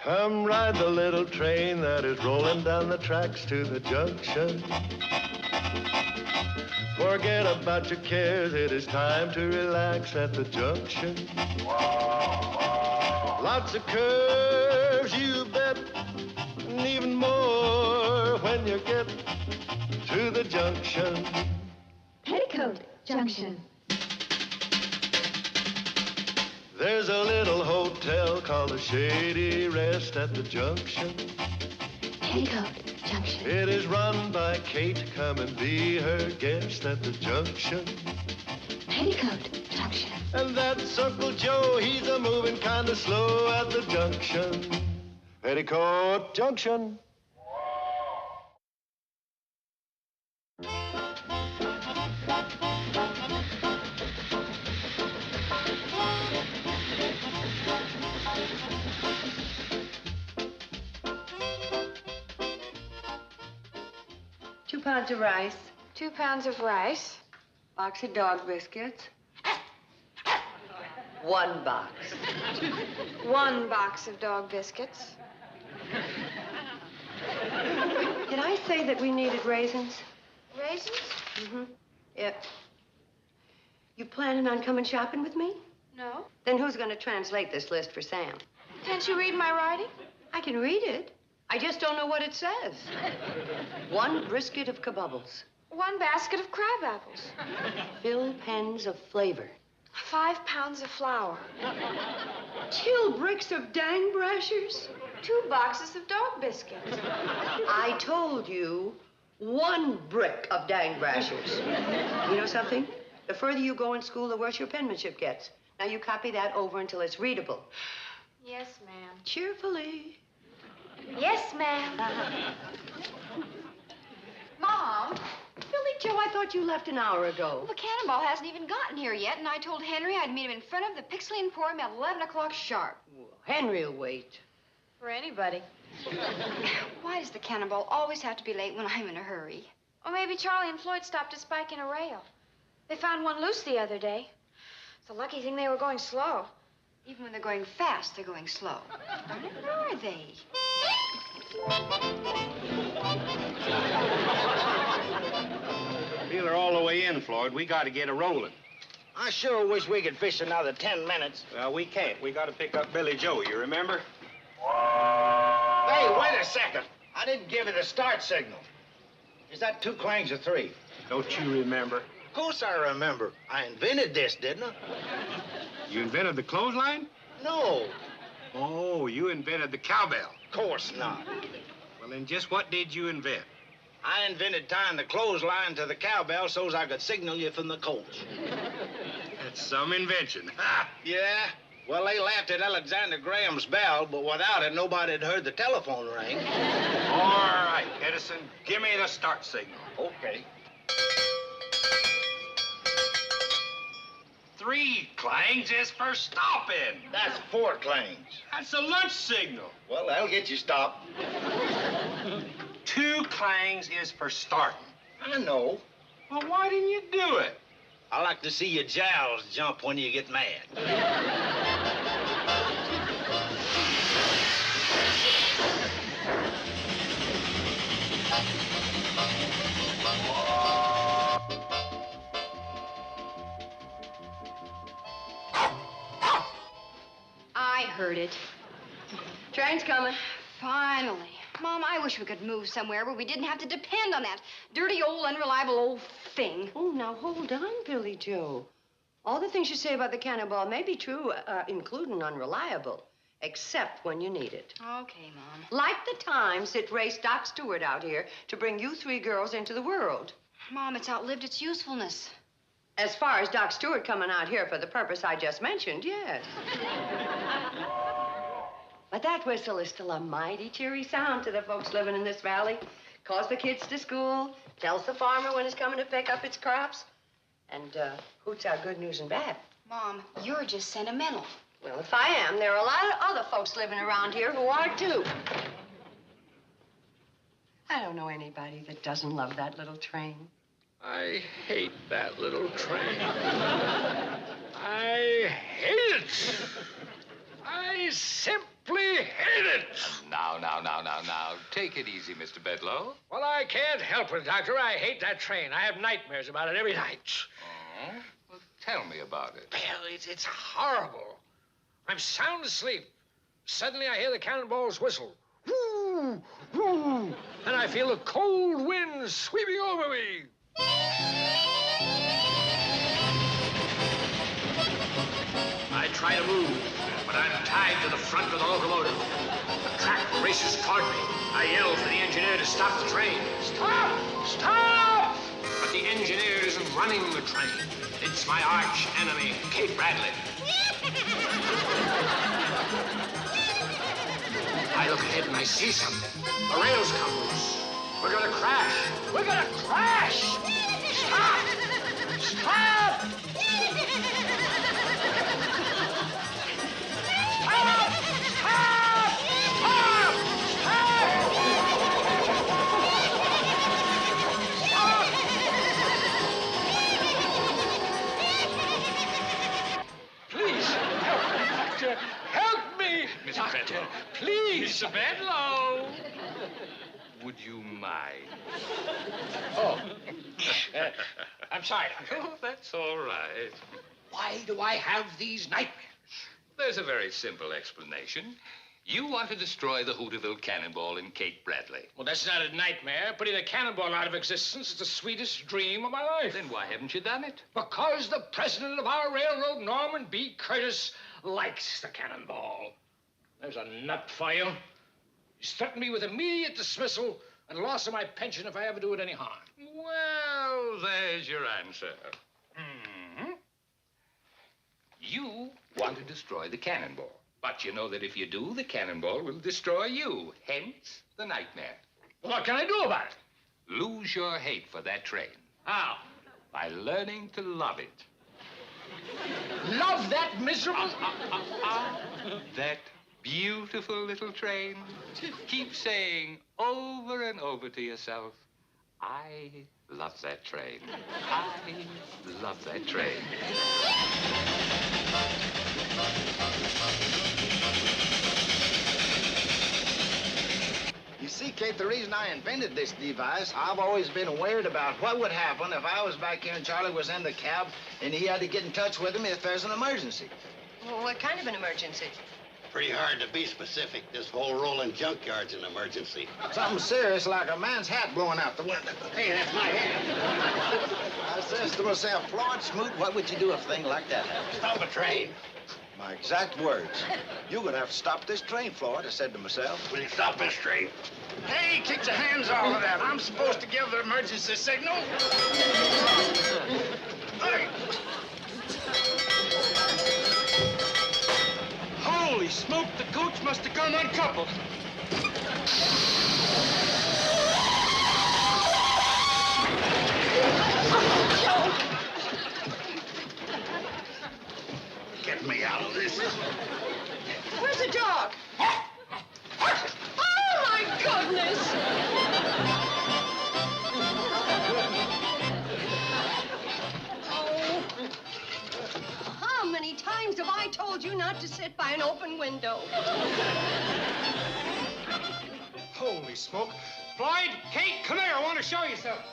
Come ride the little train that is rolling down the tracks to the junction. Forget about your cares, it is time to relax at the junction. Lots of curves, you bet, and even more when you get to the junction. Petticoat Junction. There's a little hotel called the Shady Rest at the junction. Petticoat Junction. It is run by Kate. Come and be her guest at the junction. Petticoat Junction. And that's Uncle Joe. He's a moving kind of slow at the junction. Petticoat Junction. Pounds of rice. 2 pounds of rice. Box of dog biscuits. 1 box. 1 box of dog biscuits. Did I say that we needed raisins? Raisins? Mm-hmm. Yep. You planning on coming shopping with me? No. Then who's going to translate this list for Sam? Can't you read my writing? I can read it. I just don't know what it says. 1 brisket of kabubbles. 1 basket of crab apples. Fill pens of flavor. 5 pounds of flour. 2 bricks of dang brashers. 2 boxes of dog biscuits. I told you 1 brick of dang brashers. You know something? The further you go in school, the worse your penmanship gets. Now you copy that over until it's readable. Yes, ma'am. Cheerfully. Yes, ma'am. Mom, Billie Jo, I thought you left an hour ago. well, the Cannonball hasn't even gotten here yet, and I told Henry I'd meet him in front of the Pixley Emporium at 11 o'clock sharp. Well, Henry'll wait. For anybody. Why does the Cannonball always have to be late when I'm in a hurry? Or maybe Charlie and Floyd stopped to spike in a rail. They found one loose the other day. It's a lucky thing they were going slow. Even when they're going fast, they're going slow. Where are they? Feel her all the way in, Floyd. We got to get her rolling. I sure wish we could fish another 10 minutes. Well, we can't. We got to pick up Billie Jo, you remember? Hey, wait a second. I didn't give you the start signal. Is that 2 clangs or 3? Don't you remember? Of course I remember. I invented this, didn't I? You invented the clothesline? No, Oh, you invented the cowbell. of course not. Well, then just what did you invent? I invented tying the clothesline to the cowbell so's I could signal you from the coach. That's some invention. Ha! Yeah? Well, they laughed at Alexander Graham's bell, but without it, nobody had heard the telephone ring. All right, Edison, give me the start signal. Okay. 3 clangs is for stopping. That's 4 clangs. That's a lunch signal. Well, that'll get you stopped. 2 clangs is for starting. I know. Well, why didn't you do it? I like to see your jowls jump when you get mad. I heard it. Train's coming. Finally. Mom, I wish we could move somewhere where we didn't have to depend on that dirty, old, unreliable old thing. Oh, now hold on, Billie Jo. All the things you say about the Cannonball may be true, including unreliable, except when you need it. Okay, Mom. Like the times it raced Doc Stewart out here to bring you 3 girls into the world. Mom, it's outlived its usefulness. As far as Doc Stewart coming out here for the purpose I just mentioned, yes. But that whistle is still a mighty cheery sound to the folks living in this valley. Calls the kids to school, tells the farmer when he's coming to pick up his crops, and hoots out good news and bad. Mom, you're just sentimental. Well, if I am, there are a lot of other folks living around here who are, too. I don't know anybody that doesn't love that little train. I hate that little train. I hate it. I simply hate it. take it easy, Mr. Bedloe. Well, I can't help it, Doctor. I hate that train. I have nightmares about it every night. Oh? Well, tell me about it. Well, it's horrible. I'm sound asleep. Suddenly, I hear the cannonballs whistle. Whoo! Whoo! And I feel a cold wind sweeping over me. I try to move, but I'm tied to the front of the locomotive. The track races toward me. I yell for the engineer to stop the train. Stop! Stop! But the engineer isn't running the train. It's my arch enemy, Kate Bradley. I look ahead and I see something. The rails come loose. We're gonna crash. We're gonna crash! Stop! Stop! Mr. Bedloe. Please. Mr. Bedloe. Would you mind? Oh. I'm sorry, Doctor. Oh, that's all right. Why do I have these nightmares? There's a very simple explanation. You want to destroy the Hooterville Cannonball in Kate Bradley. Well, that's not a nightmare. Putting the cannonball out of existence is the sweetest dream of my life. Then why haven't you done it? Because the president of our railroad, Norman B. Curtis, likes the cannonball. There's a nut for you. He's threatened me with immediate dismissal and loss of my pension if I ever do it any harm. Well, there's your answer. Mm-hmm. You want to destroy the cannonball. But you know that if you do, the cannonball will destroy you. Hence, the nightmare. Well, what can I do about it? Lose your hate for that train. How? By learning to love it. Love that miserable... That beautiful little train. Keep saying over and over to yourself, I love that train. I love that train. You see, Kate, the reason I invented this device, I've always been worried about what would happen if I was back here and Charlie was in the cab and he had to get in touch with him if there's an emergency. Well, what kind of an emergency? Pretty hard to be specific. This whole rolling junkyard's an emergency. Something serious like a man's hat blowing out the window. Hey, that's my hand. I says to myself, Floyd Smoot, what would you do if a thing like that happened? Stop a train. My exact words. You're gonna have to stop this train, Floyd, I said to myself. Will you stop this train? Hey, kick your hands off of that. I'm supposed to give the emergency signal. Hey. Holy smoke, the coach must have gone uncoupled. Get me out of this. Where's the dog? Oh, my goodness! Oh. How many times have I told you not to sit by an open window? Holy smoke. Floyd, Kate, come here. I want to show you something.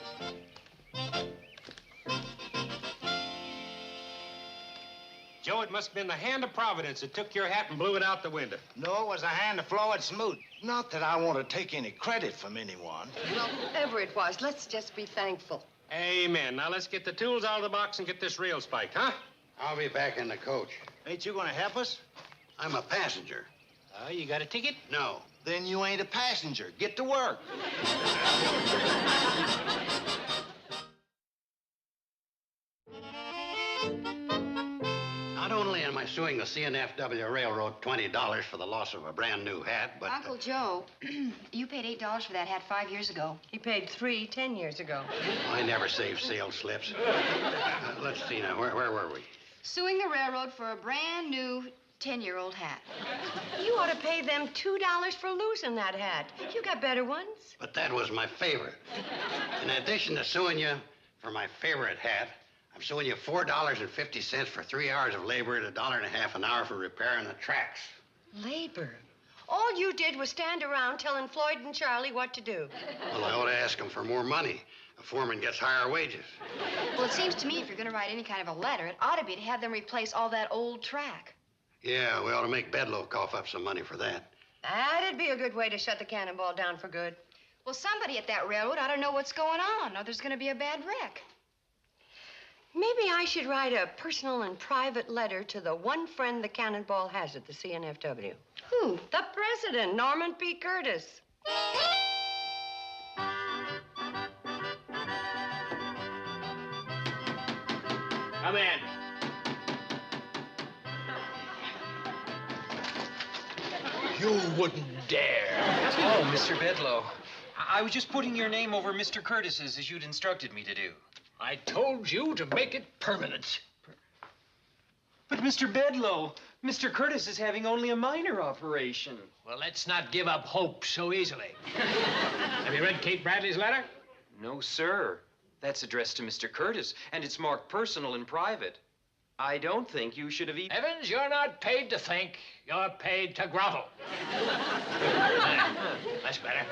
Joe, it must have been the hand of Providence that took your hat and blew it out the window. No, it was a hand of Floyd Smoot. Not that I want to take any credit from anyone. Well, whoever it was, let's just be thankful. Amen. Now, let's get the tools out of the box and get this rail spiked, huh? I'll be back in the coach. Ain't you gonna help us? I'm a passenger. Oh, you got a ticket? No. Then you ain't a passenger. Get to work. Not only am I suing the CNFW Railroad $20 for the loss of a brand new hat, but... Uncle Joe, you paid $8 for that hat 5 years ago. He paid $3 10 years ago. I never save sales slips. Let's see now, where were we? Suing the railroad for a brand new 10-year-old hat. You ought to pay them $2 for losing that hat. You got better ones. But that was my favorite. In addition to suing you for my favorite hat, I'm suing you $4.50 for 3 hours of labor at $1.50 an hour for repairing the tracks. Labor? All you did was stand around telling Floyd and Charley what to do. Well, I ought to ask them for more money. A foreman gets higher wages. Well, it seems to me if you're going to write any kind of a letter, it ought to be to have them replace all that old track. Yeah, we ought to make Bedloe cough up some money for that. That'd be a good way to shut the Cannonball down for good. Well, somebody at that railroad ought to know what's going on, or there's going to be a bad wreck. Maybe I should write a personal and private letter to the one friend the Cannonball has at the CNFW. Who? The president, Norman P. Curtis. Come in. You wouldn't dare. Oh, Mr. Bedloe. I was just putting your name over Mr. Curtis's as you'd instructed me to do. I told you to make it permanent. But, Mr. Bedloe, Mr. Curtis is having only a minor operation. Well, let's not give up hope so easily. Have you read Kate Bradley's letter? No, sir. That's addressed to Mr. Curtis, and it's marked personal and private. I don't think you should have eaten... Evans, you're not paid to think. You're paid to grovel. That's better.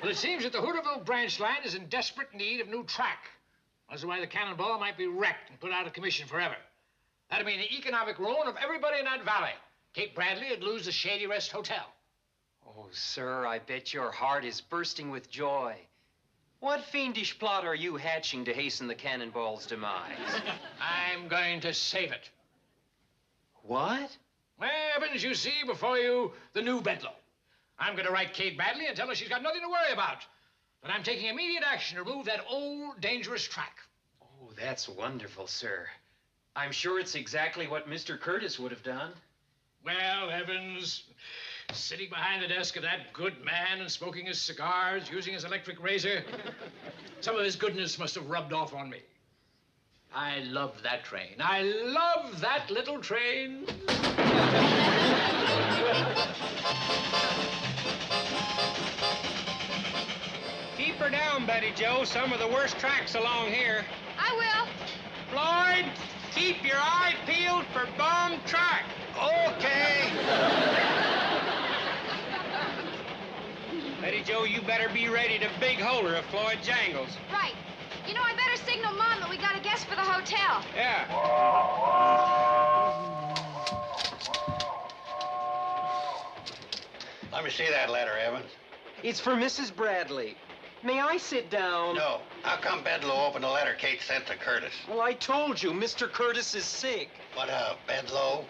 Well, it seems that the Hooterville branch line is in desperate need of new track. That's why the Cannonball might be wrecked and put out of commission forever. That'd mean the economic ruin of everybody in that valley. Kate Bradley would lose the Shady Rest Hotel. Oh, sir, I bet your heart is bursting with joy. What fiendish plot are you hatching to hasten the Cannonball's demise? I'm going to save it. What? Well, Evans, you see before you the new Bedloe. I'm going to write Kate Bradley and tell her she's got nothing to worry about. That I'm taking immediate action to remove that old, dangerous track. Oh, that's wonderful, sir. I'm sure it's exactly what Mr. Curtis would have done. Well, Evans, sitting behind the desk of that good man and smoking his cigars, using his electric razor, some of his goodness must have rubbed off on me. I love that train. I love that little train. Keep her down, Betty Jo. Some of the worst tracks along here. I will. Floyd, keep your eye peeled for bomb track. Okay. Betty Jo, you better be ready to big hole her if Floyd jangles. Right. You know, I better signal Mom that we got a guest for the hotel. Yeah. Let me see that letter, Evans. It's for Mrs. Bradley. May I sit down? No. How come Bedloe opened a letter Kate sent to Curtis? Well, I told you, Mr. Curtis is sick. What, Bedloe?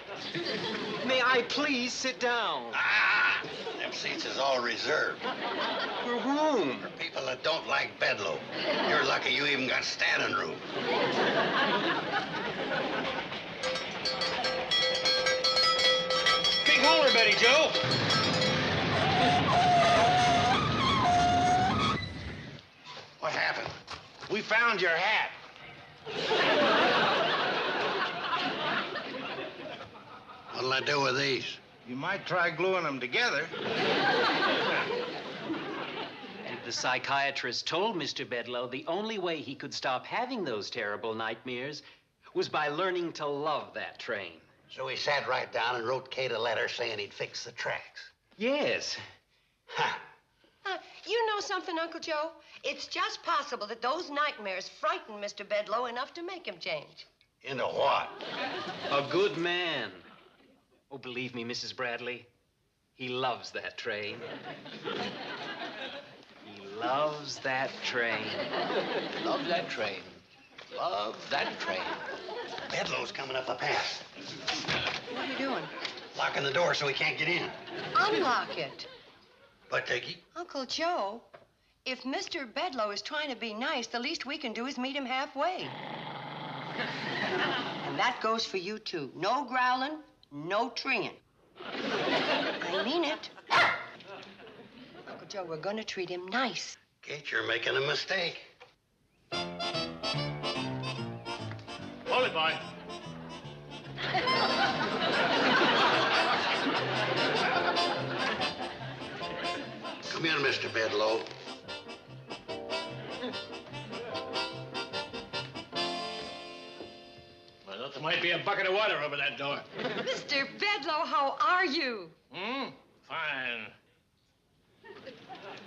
May I please sit down? Ah! Them seats is all reserved. For whom? For people that don't like Bedloe. You're lucky you even got standing room. Big holler, Betty Jo. What happened? We found your hat. What'll I do with these? You might try gluing them together. And the psychiatrist told Mr. Bedloe the only way he could stop having those terrible nightmares was by learning to love that train. So he sat right down and wrote Kate a letter saying he'd fix the tracks. Yes. Ha! You know something, Uncle Joe? It's just possible that those nightmares frightened Mr. Bedloe enough to make him change. Into what? A good man. Oh, believe me, Mrs. Bradley, he loves that train. He loves that train. Love that train. Love that train. Bedloe's coming up the path. What are you doing? Locking the door so he can't get in. Unlock it. But, Peggy, Uncle Joe, if Mr. Bedloe is trying to be nice, the least we can do is meet him halfway. And that goes for you, too. No growling, no treeing. I mean it. Uncle Joe, we're going to treat him nice. Kate, you're making a mistake. Hold it, boy. Come in, Mr. Bedloe. I thought there might be a bucket of water over that door. Mr. Bedloe, how are you? Fine.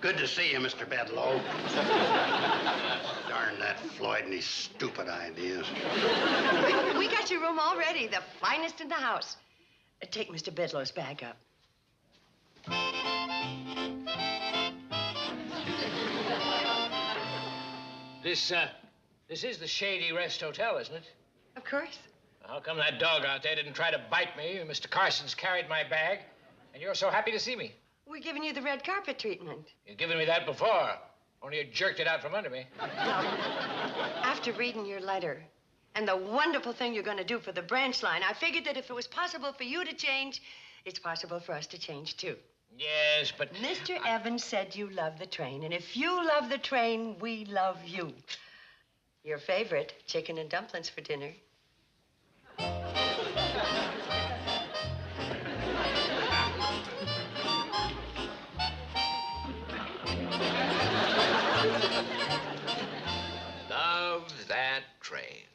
Good to see you, Mr. Bedloe. Darn that Floyd and his stupid ideas. We got your room all ready, the finest in the house. Take Mr. Bedloe's bag up. This is the Shady Rest Hotel, isn't it? Of course. How come that dog out there didn't try to bite me? Mr. Carson's carried my bag, and you're so happy to see me. We're giving you the red carpet treatment. You've given me that before, only you jerked it out from under me. After reading your letter and the wonderful thing you're going to do for the branch line, I figured that if it was possible for you to change, it's possible for us to change, too. Yes, but... Mr. Evans said you love the train, and if you love the train, we love you. Your favorite, chicken and dumplings for dinner. Love that train.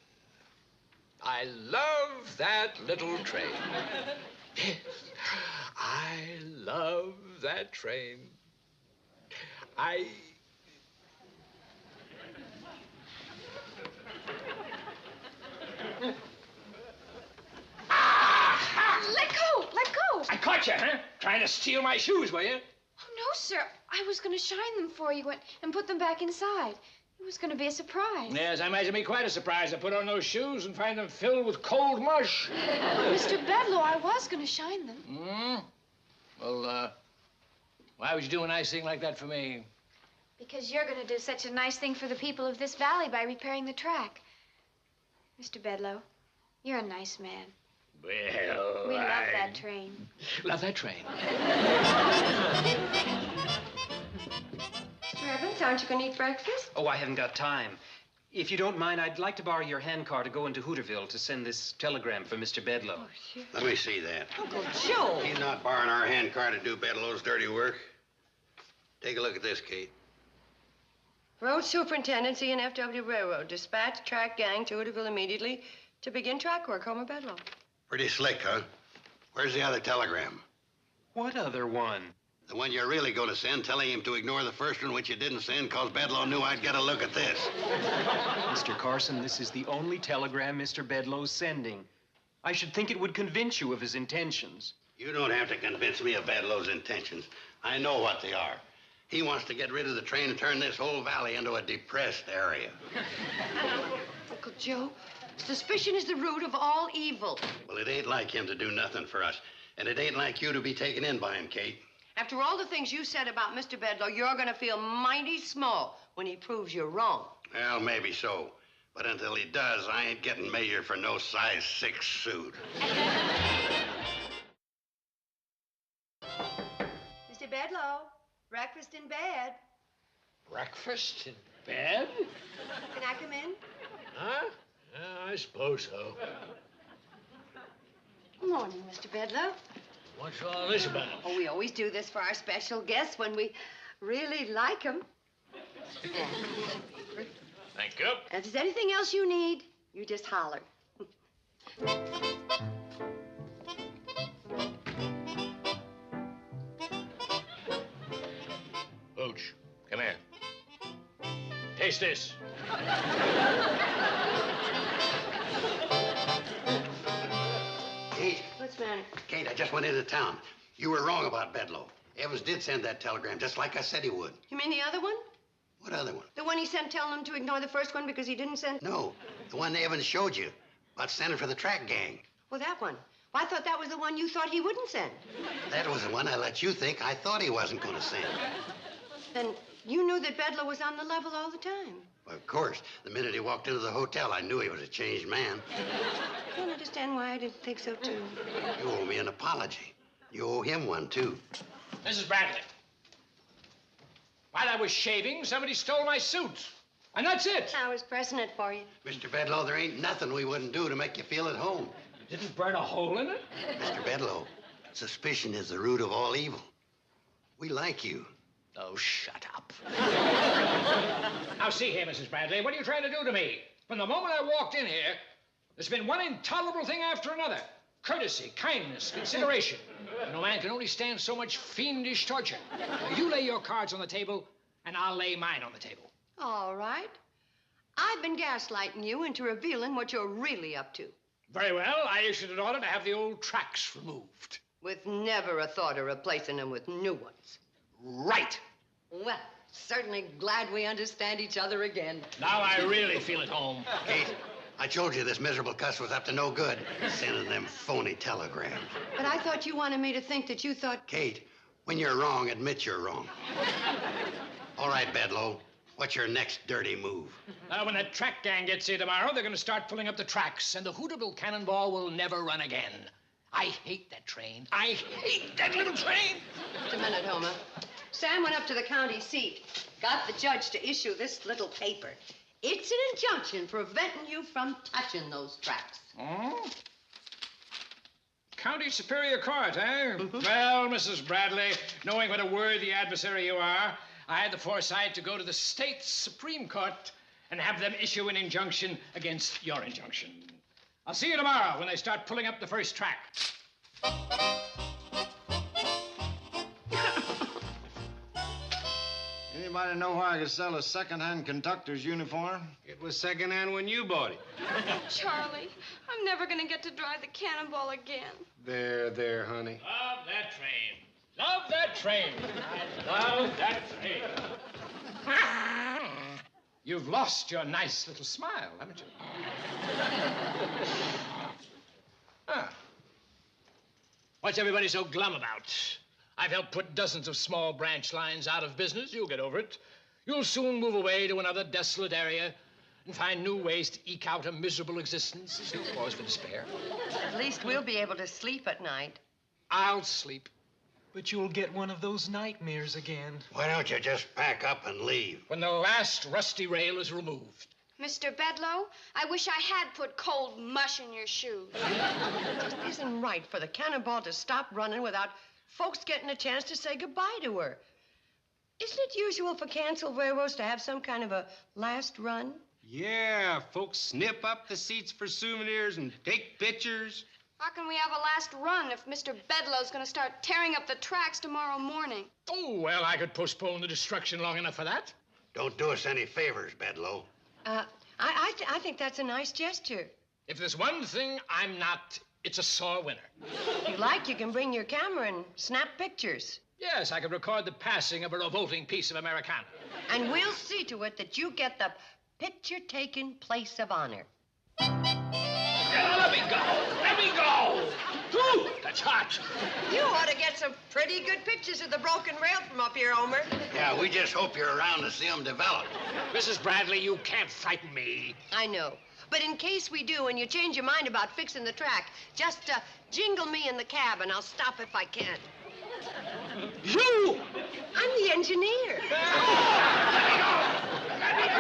I love that little train. Yes, I love that train. Let go! Let go! I caught you, huh? Trying to steal my shoes, were you? Oh, no, sir. I was going to shine them for you and put them back inside. It was going to be a surprise. Yes, I imagine me quite a surprise to put on those shoes and find them filled with cold mush. Mr. Bedloe, I was going to shine them. Well, why would you do a nice thing like that for me? Because you're going to do such a nice thing for the people of this valley by repairing the track. Mr. Bedloe, you're a nice man. Well, We love that train. Love that train. Mr. Evans, aren't you going to eat breakfast? Oh, I haven't got time. If you don't mind, I'd like to borrow your handcar to go into Hooterville to send this telegram for Mr. Bedloe. Oh, sure. Let me see that. Uncle Joe. He's not borrowing our handcar to do Bedloe's dirty work. Take a look at this, Kate. Road Superintendency and FW Railroad. Dispatch track gang to Hooterville immediately to begin track work. Homer Bedloe. Pretty slick, huh? Where's the other telegram? What other one? The one you're really going to send, telling him to ignore the first one, which you didn't send, because Bedloe knew I'd get a look at this. Mr. Carson, this is the only telegram Mr. Bedloe's sending. I should think it would convince you of his intentions. You don't have to convince me of Bedloe's intentions. I know what they are. He wants to get rid of the train and turn this whole valley into a depressed area. Uncle Joe, suspicion is the root of all evil. Well, it ain't like him to do nothing for us. And it ain't like you to be taken in by him, Kate. After all the things you said about Mr. Bedloe, you're going to feel mighty small when he proves you're wrong. Well, maybe so. But until he does, I ain't getting measured for no size 6 suit. Mr. Bedloe, breakfast in bed. Breakfast in bed? Can I come in? Huh? Yeah, I suppose so. Morning, Mr. Bedloe. What's all this about? Oh, we always do this for our special guests when we really like them. Thank you. If there's anything else you need, you just holler. Pooch, come here. Taste this. Kate. What's the matter? Kate, I just went into town. You were wrong about Bedloe. Evans did send that telegram, just like I said he would. You mean the other one? What other one? The one he sent telling him to ignore the first one because he didn't send... No, the one Evans showed you about sending for the track gang. Well, that one. Well, I thought that was the one you thought he wouldn't send. That was the one I let you think I thought he wasn't going to send. Then you knew that Bedloe was on the level all the time. Well, of course. The minute he walked into the hotel, I knew he was a changed man. I don't understand why I didn't think so, too. You owe me an apology. You owe him one, too. Mrs. Bradley. While I was shaving, somebody stole my suit. And that's it. I was pressing it for you. Mr. Bedloe, there ain't nothing we wouldn't do to make you feel at home. You didn't burn a hole in it? Mr. Bedloe, suspicion is the root of all evil. We like you. Oh, shut up. Now, see here, Mrs. Bradley, what are you trying to do to me? From the moment I walked in here, there's been one intolerable thing after another. courtesy, kindness, consideration. No man can only stand so much fiendish torture. Now, you lay your cards on the table, and I'll lay mine on the table. All right. I've been gaslighting you into revealing what you're really up to. Very well. I issued an order to have the old tracks removed. With never a thought of replacing them with new ones. Right. Well, certainly glad we understand each other again. Now I really feel at home. Kate, I told you this miserable cuss was up to no good. Sending them phony telegrams. But I thought you wanted me to think that you thought... Kate, when you're wrong, admit you're wrong. All right, Bedloe. What's your next dirty move? When that track gang gets here tomorrow, they're going to start pulling up the tracks, and the Hooterville Cannonball will never run again. I hate that train. I hate that little train. Just a minute, Homer. Sam went up to the county seat, got the judge to issue this little paper. It's an injunction preventing you from touching those tracks. Oh? County Superior Court, eh? Well, Mrs. Bradley, knowing what a worthy adversary you are, I had the foresight to go to the state Supreme Court and have them issue an injunction against your injunction. I'll see you tomorrow when they start pulling up the first track. Anybody know where I could sell a second-hand conductor's uniform? It was second-hand when you bought it. Charlie, I'm never gonna get to drive the Cannonball again. There, honey. Love that train. Love that train. I love that train. You've lost your nice little smile, haven't you? What's everybody so glum about? I've helped put dozens of small branch lines out of business. You'll get over it. You'll soon move away to another desolate area and find new ways to eke out a miserable existence. There's no cause for despair. At least we'll be able to sleep at night. I'll sleep. But you'll get one of those nightmares again. Why don't you just pack up and leave? When the last rusty rail is removed. Mr. Bedloe, I wish I had put cold mush in your shoes. It just isn't right for the Cannonball to stop running without folks getting a chance to say goodbye to her. Isn't it usual for canceled railroads to have some kind of a last run? Yeah, folks snip up the seats for souvenirs and take pictures. How can we have a last run if Mr. Bedloe's going to start tearing up the tracks tomorrow morning? Oh, well, I could postpone the destruction long enough for that. Don't do us any favors, Bedloe. I think that's a nice gesture. If there's one thing I'm not, it's a sore winner. If you like, you can bring your camera and snap pictures. Yes, I could record the passing of a revolting piece of Americana. And we'll see to it that you get the picture-taking place of honor. Let me go! Let me go! Ooh, that's hot. You ought to get some pretty good pictures of the broken rail from up here, Homer. Yeah, we just hope you're around to see them develop. Mrs. Bradley, you can't frighten me. I know. But in case we do and you change your mind about fixing the track, just jingle me in the cab and I'll stop if I can. You! I'm the engineer. Let me go! Let me go!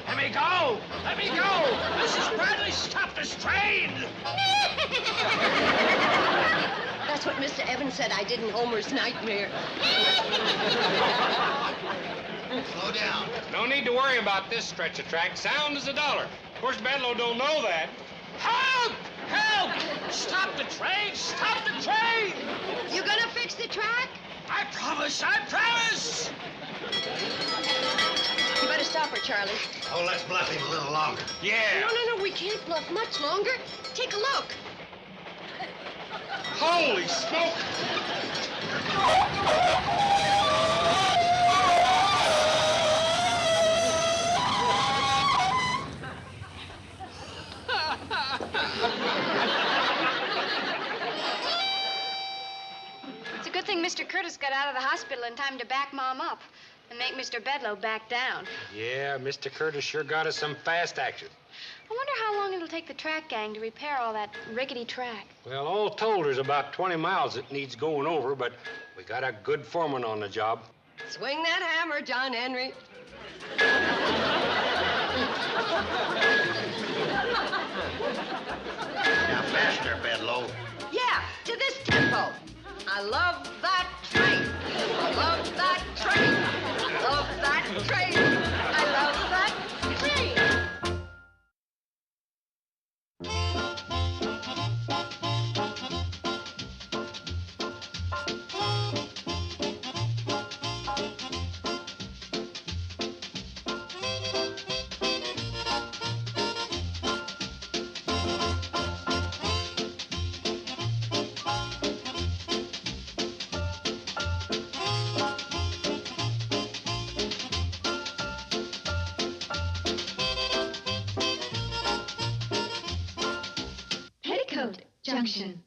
Let me go! Let me go! Mrs. Bradley, stop this train! That's what Mr. Evans said I did in Homer's Nightmare. Slow down. No need to worry about this stretch of track. Sound as a dollar. Of course, Bedloe don't know that. Help! Help! Stop the train! Stop the train! You gonna fix the track? I promise! I promise! You better stop her, Charlie. Oh, let's bluff him a little longer. Yeah. No, we can't bluff much longer. Take a look. Holy smoke! It's a good thing Mr. Curtis got out of the hospital in time to back Mom up and make Mr. Bedloe back down. Yeah, Mr. Curtis sure got us some fast action. I wonder how long it'll take the track gang to repair all that rickety track. Well, all told, there's about 20 miles that needs going over, but we got a good foreman on the job. Swing that hammer, John Henry. Now, faster, Bedloe. Yeah, to this tempo. I love that train. I love that train. I love that train. I love that Junction.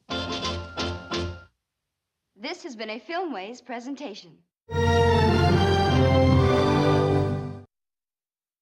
This has been a Filmways presentation.